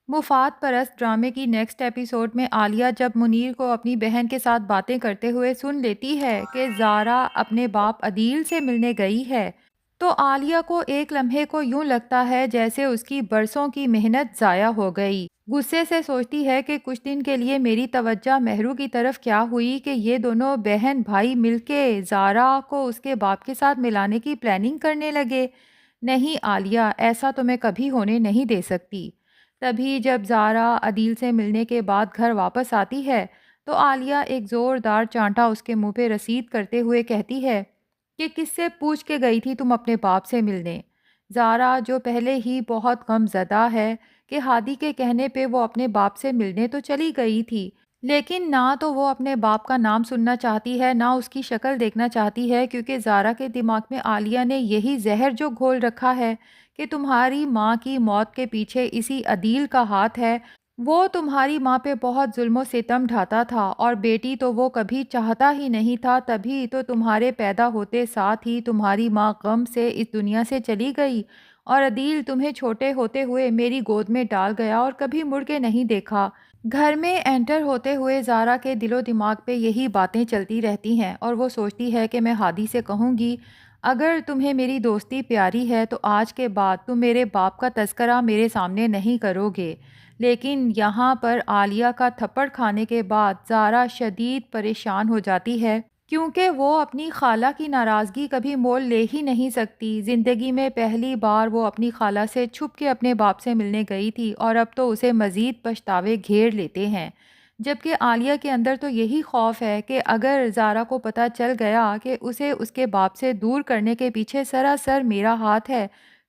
مفاد پرست ڈرامے کی نیکسٹ ایپیسوڈ میں عالیہ جب منیر کو اپنی بہن کے ساتھ باتیں کرتے ہوئے سن لیتی ہے کہ زارا اپنے باپ عدیل سے ملنے گئی ہے تو عالیہ کو ایک لمحے کو یوں لگتا ہے جیسے اس کی برسوں کی محنت ضائع ہو گئی۔ غصے سے سوچتی ہے کہ کچھ دن کے لیے میری توجہ مہرو کی طرف کیا ہوئی کہ یہ دونوں بہن بھائی مل کے زارا کو اس کے باپ کے ساتھ ملانے کی پلاننگ کرنے لگے۔ نہیں عالیہ، ایسا تو میں کبھی ہونے نہیں دے سکتی۔ تبھی جب زارا عدیل سے ملنے کے بعد گھر واپس آتی ہے تو عالیہ ایک زوردار چانٹا اس کے منہ پہ رسید کرتے ہوئے کہتی ہے کہ کس سے پوچھ کے گئی تھی تم اپنے باپ سے ملنے؟ زارا جو پہلے ہی بہت غم زدہ ہے کہ ہادی کے کہنے پہ وہ اپنے باپ سے ملنے تو چلی گئی تھی، لیکن نہ تو وہ اپنے باپ کا نام سننا چاہتی ہے، نہ اس کی شکل دیکھنا چاہتی ہے، کیونکہ زارا کے دماغ میں عالیہ نے یہی زہر جو گھول رکھا ہے کہ تمہاری ماں کی موت کے پیچھے اسی عدیل کا ہاتھ ہے۔ وہ تمہاری ماں پہ بہت ظلم و ستم ڈھاتا تھا اور بیٹی تو وہ کبھی چاہتا ہی نہیں تھا، تبھی تو تمہارے پیدا ہوتے ساتھ ہی تمہاری ماں غم سے اس دنیا سے چلی گئی اور عدیل تمہیں چھوٹے ہوتے ہوئے میری گود میں ڈال گیا اور کبھی مڑ کے نہیں دیکھا۔ گھر میں انٹر ہوتے ہوئے زارا کے دل و دماغ پہ یہی باتیں چلتی رہتی ہیں اور وہ سوچتی ہے کہ میں ہادی سے کہوں گی اگر تمہیں میری دوستی پیاری ہے تو آج کے بعد تم میرے باپ کا تذکرہ میرے سامنے نہیں کرو گے۔ لیکن یہاں پر عالیہ کا تھپڑ کھانے کے بعد زارا شدید پریشان ہو جاتی ہے، کیونکہ وہ اپنی خالہ کی ناراضگی کبھی مول لے ہی نہیں سکتی۔ زندگی میں پہلی بار وہ اپنی خالہ سے چھپ کے اپنے باپ سے ملنے گئی تھی اور اب تو اسے مزید پچھتاوے گھیر لیتے ہیں، جبکہ عالیہ کے اندر تو یہی خوف ہے کہ اگر زارا کو پتہ چل گیا کہ اسے اس کے باپ سے دور کرنے کے پیچھے سراسر میرا ہاتھ ہے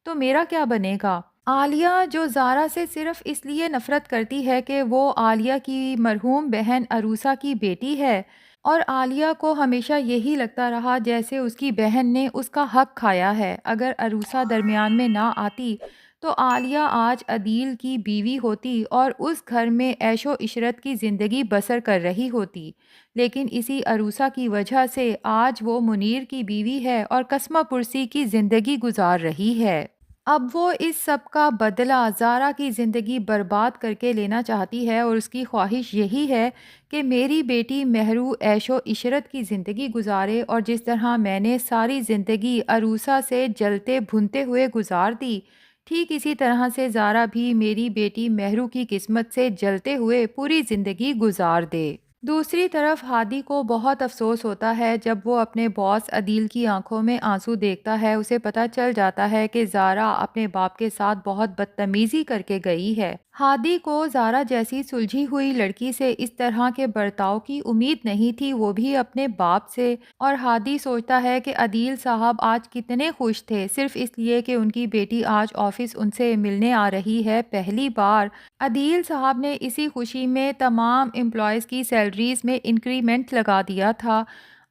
تو میرا کیا بنے گا۔ عالیہ جو زارا سے صرف اس لیے نفرت کرتی ہے کہ وہ عالیہ کی مرحوم بہن عروسہ کی بیٹی ہے، اور عالیہ کو ہمیشہ یہی لگتا رہا جیسے اس کی بہن نے اس کا حق کھایا ہے۔ اگر عروسہ درمیان میں نہ آتی تو عالیہ آج عدیل کی بیوی ہوتی اور اس گھر میں عیش و عشرت کی زندگی بسر کر رہی ہوتی، لیکن اسی عروسہ کی وجہ سے آج وہ منیر کی بیوی ہے اور قسمہ پرسی کی زندگی گزار رہی ہے۔ اب وہ اس سب کا بدلہ زارا کی زندگی برباد کر کے لینا چاہتی ہے اور اس کی خواہش یہی ہے کہ میری بیٹی مہرو عیش و عشرت کی زندگی گزارے، اور جس طرح میں نے ساری زندگی عروسہ سے جلتے بھنتے ہوئے گزار دی، ٹھیک اسی طرح سے زارا بھی میری بیٹی مہرو کی قسمت سے جلتے ہوئے پوری زندگی گزار دے۔ دوسری طرف ہادی کو بہت افسوس ہوتا ہے جب وہ اپنے باس عدیل کی آنکھوں میں آنسو دیکھتا ہے۔ اسے پتہ چل جاتا ہے کہ زارا اپنے باپ کے ساتھ بہت بدتمیزی کر کے گئی ہے۔ ہادی کو زارا جیسی سلجھی ہوئی لڑکی سے اس طرح کے برتاؤ کی امید نہیں تھی، وہ بھی اپنے باپ سے، اور ہادی سوچتا ہے کہ عدیل صاحب آج کتنے خوش تھے صرف اس لیے کہ ان کی بیٹی آج آفس ان سے ملنے آ رہی ہے۔ پہلی بار عدیل صاحب نے اسی خوشی میں تمام امپلائیز کی سیلریز میں انکریمنٹ لگا دیا تھا۔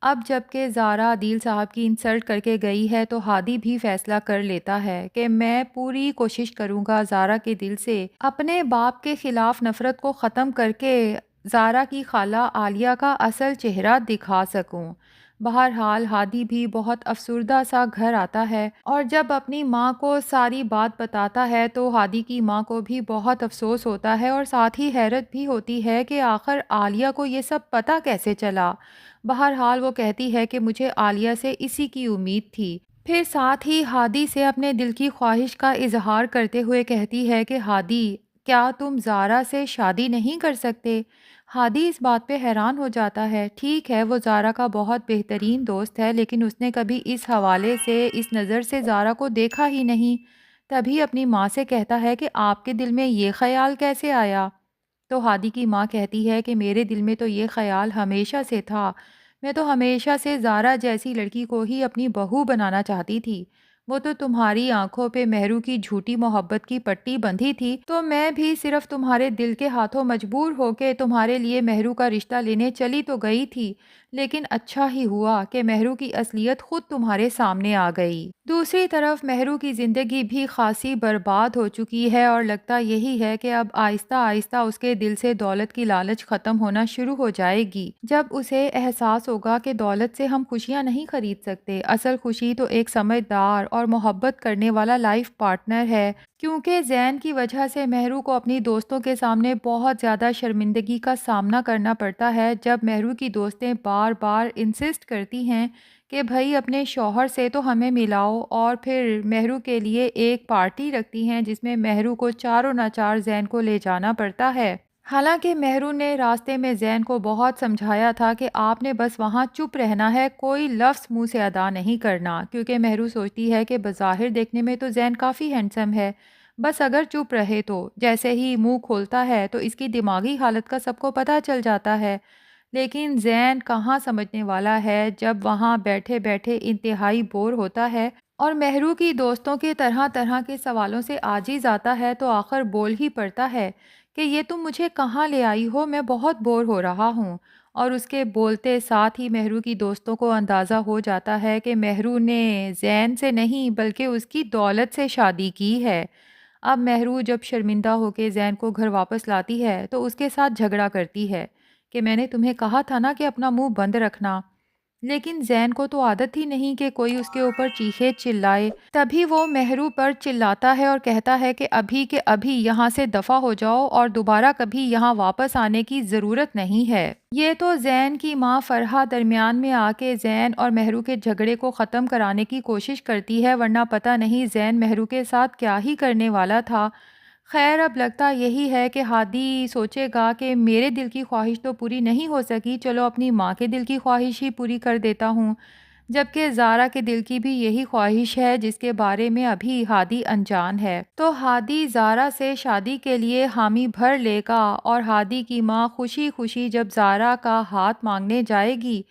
اب جب کہ زارا عدیل صاحب کی انسلٹ کر کے گئی ہے تو ہادی بھی فیصلہ کر لیتا ہے کہ میں پوری کوشش کروں گا زارا کے دل سے اپنے باپ کے خلاف نفرت کو ختم کر کے زارا کی خالہ عالیہ کا اصل چہرہ دکھا سکوں۔ بہرحال ہادی بھی بہت افسردہ سا گھر آتا ہے اور جب اپنی ماں کو ساری بات بتاتا ہے تو ہادی کی ماں کو بھی بہت افسوس ہوتا ہے اور ساتھ ہی حیرت بھی ہوتی ہے کہ آخر عالیہ کو یہ سب پتہ کیسے چلا۔ بہرحال وہ کہتی ہے کہ مجھے عالیہ سے اسی کی امید تھی۔ پھر ساتھ ہی ہادی سے اپنے دل کی خواہش کا اظہار کرتے ہوئے کہتی ہے کہ ہادی، کیا تم زارا سے شادی نہیں کر سکتے؟ ہادی اس بات پہ حیران ہو جاتا ہے۔ ٹھیک ہے وہ زارا کا بہت بہترین دوست ہے، لیکن اس نے کبھی اس حوالے سے اس نظر سے زارا کو دیکھا ہی نہیں۔ تبھی اپنی ماں سے کہتا ہے کہ آپ کے دل میں یہ خیال کیسے آیا؟ تو ہادی کی ماں کہتی ہے کہ میرے دل میں تو یہ خیال ہمیشہ سے تھا، میں تو ہمیشہ سے زارا جیسی لڑکی کو ہی اپنی بہو بنانا چاہتی تھی۔ وہ تو تمہاری آنکھوں پہ مہرو کی جھوٹی محبت کی پٹی بندھی تھی، تو میں بھی صرف تمہارے دل کے ہاتھوں مجبور ہو کے تمہارے لیے مہرو کا رشتہ لینے چلی تو گئی تھی، لیکن اچھا ہی ہوا کہ مہرو کی اصلیت خود تمہارے سامنے آ گئی۔ دوسری طرف مہرو کی زندگی بھی خاصی برباد ہو چکی ہے اور لگتا یہی ہے کہ اب آہستہ آہستہ اس کے دل سے دولت کی لالچ ختم ہونا شروع ہو جائے گی۔ جب اسے احساس ہوگا کہ دولت سے ہم خوشیاں نہیں خرید سکتے، اصل خوشی تو ایک سمجھدار اور محبت کرنے والا لائف پارٹنر ہے، کیونکہ زین کی وجہ سے مہرو کو اپنی دوستوں کے سامنے بہت زیادہ شرمندگی کا سامنا کرنا پڑتا ہے جب مہرو کی دوستیں بار بار انسسٹ کرتی ہیں کہ بھائی اپنے شوہر سے تو ہمیں ملاؤ، اور پھر مہرو کے لیے ایک پارٹی رکھتی ہیں جس میں مہرو کو چاروں ناچار زین کو لے جانا پڑتا ہے۔ حالانکہ مہرو نے راستے میں زین کو بہت سمجھایا تھا کہ آپ نے بس وہاں چپ رہنا ہے، کوئی لفظ منہ سے ادا نہیں کرنا، کیونکہ مہرو سوچتی ہے کہ بظاہر دیکھنے میں تو زین کافی ہینڈسم ہے، بس اگر چپ رہے تو جیسے ہی منہ کھولتا ہے تو اس کی دماغی حالت کا سب کو پتہ چل جاتا ہے۔ لیکن زین کہاں سمجھنے والا ہے، جب وہاں بیٹھے بیٹھے انتہائی بور ہوتا ہے اور مہرو کی دوستوں کے طرح طرح کے سوالوں سے عاجز آتا ہے تو آخر بول ہی پڑتا ہے کہ یہ تم مجھے کہاں لے آئی ہو، میں بہت بور ہو رہا ہوں۔ اور اس کے بولتے ساتھ ہی مہرو کی دوستوں کو اندازہ ہو جاتا ہے کہ مہرو نے زین سے نہیں بلکہ اس کی دولت سے شادی کی ہے۔ اب مہرو جب شرمندہ ہو کے زین کو گھر واپس لاتی ہے تو اس کے ساتھ جھگڑا کرتی ہے کہ میں نے تمہیں کہا تھا نا کہ اپنا منہ بند رکھنا، لیکن زین کو تو عادت ہی نہیں کہ کوئی اس کے اوپر چیخے چلائے۔ تبھی وہ مہرو پر چلاتا ہے اور کہتا ہے کہ ابھی کے ابھی یہاں سے دفع ہو جاؤ اور دوبارہ کبھی یہاں واپس آنے کی ضرورت نہیں ہے۔ یہ تو زین کی ماں فرحہ درمیان میں آ کے زین اور مہرو کے جھگڑے کو ختم کرانے کی کوشش کرتی ہے، ورنہ پتہ نہیں زین مہرو کے ساتھ کیا ہی کرنے والا تھا۔ خیر اب لگتا یہی ہے کہ ہادی سوچے گا کہ میرے دل کی خواہش تو پوری نہیں ہو سکی، چلو اپنی ماں کے دل کی خواہش ہی پوری کر دیتا ہوں، جبکہ زارا کے دل کی بھی یہی خواہش ہے جس کے بارے میں ابھی ہادی انجان ہے۔ تو ہادی زارا سے شادی کے لیے حامی بھر لے گا، اور ہادی کی ماں خوشی خوشی جب زارا کا ہاتھ مانگنے جائے گی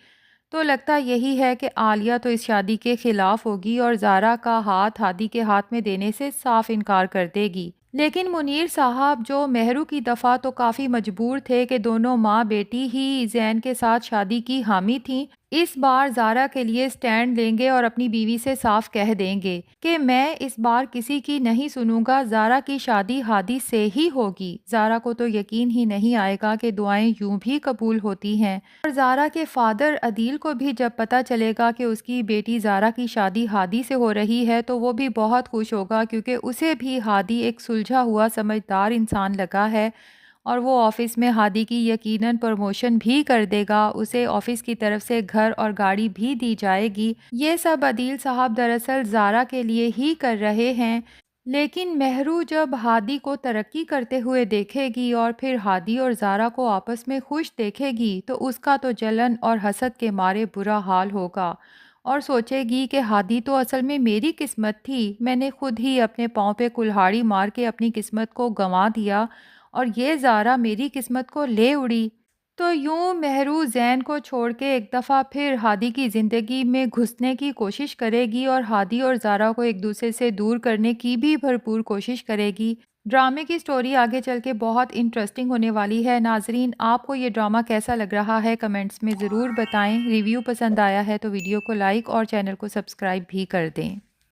تو لگتا یہی ہے کہ عالیہ تو اس شادی کے خلاف ہوگی اور زارا کا ہاتھ ہادی کے ہاتھ میں دینے سے صاف انکار کر دے گی۔ لیکن منیر صاحب جو مہرو کی دفعہ تو کافی مجبور تھے کہ دونوں ماں بیٹی ہی زین کے ساتھ شادی کی حامی تھیں، اس بار زارا کے لیے سٹینڈ لیں گے اور اپنی بیوی سے صاف کہہ دیں گے کہ میں اس بار کسی کی نہیں سنوں گا، زارا کی شادی ہادی سے ہی ہوگی۔ زارا کو تو یقین ہی نہیں آئے گا کہ دعائیں یوں بھی قبول ہوتی ہیں، اور زارا کے فادر عدیل کو بھی جب پتہ چلے گا کہ اس کی بیٹی زارا کی شادی ہادی سے ہو رہی ہے تو وہ بھی بہت خوش ہوگا، کیونکہ اسے بھی ہادی ایک سلجھا ہوا سمجھدار انسان لگا ہے، اور وہ آفس میں ہادی کی یقیناً پروموشن بھی کر دے گا، اسے آفس کی طرف سے گھر اور گاڑی بھی دی جائے گی۔ یہ سب عدیل صاحب دراصل زارا کے لیے ہی کر رہے ہیں، لیکن مہرو جب ہادی کو ترقی کرتے ہوئے دیکھے گی اور پھر ہادی اور زارا کو آپس میں خوش دیکھے گی تو اس کا تو جلن اور حسد کے مارے برا حال ہوگا، اور سوچے گی کہ ہادی تو اصل میں میری قسمت تھی، میں نے خود ہی اپنے پاؤں پہ کلہاڑی مار کے اپنی قسمت کو گنوا دیا، اور یہ زارا میری قسمت کو لے اڑی۔ تو یوں مہرو زین کو چھوڑ کے ایک دفعہ پھر ہادی کی زندگی میں گھسنے کی کوشش کرے گی، اور ہادی اور زارا کو ایک دوسرے سے دور کرنے کی بھی بھرپور کوشش کرے گی۔ ڈرامے کی سٹوری آگے چل کے بہت انٹرسٹنگ ہونے والی ہے۔ ناظرین، آپ کو یہ ڈرامہ کیسا لگ رہا ہے کمنٹس میں ضرور بتائیں۔ ریویو پسند آیا ہے تو ویڈیو کو لائک اور چینل کو سبسکرائب بھی کر دیں۔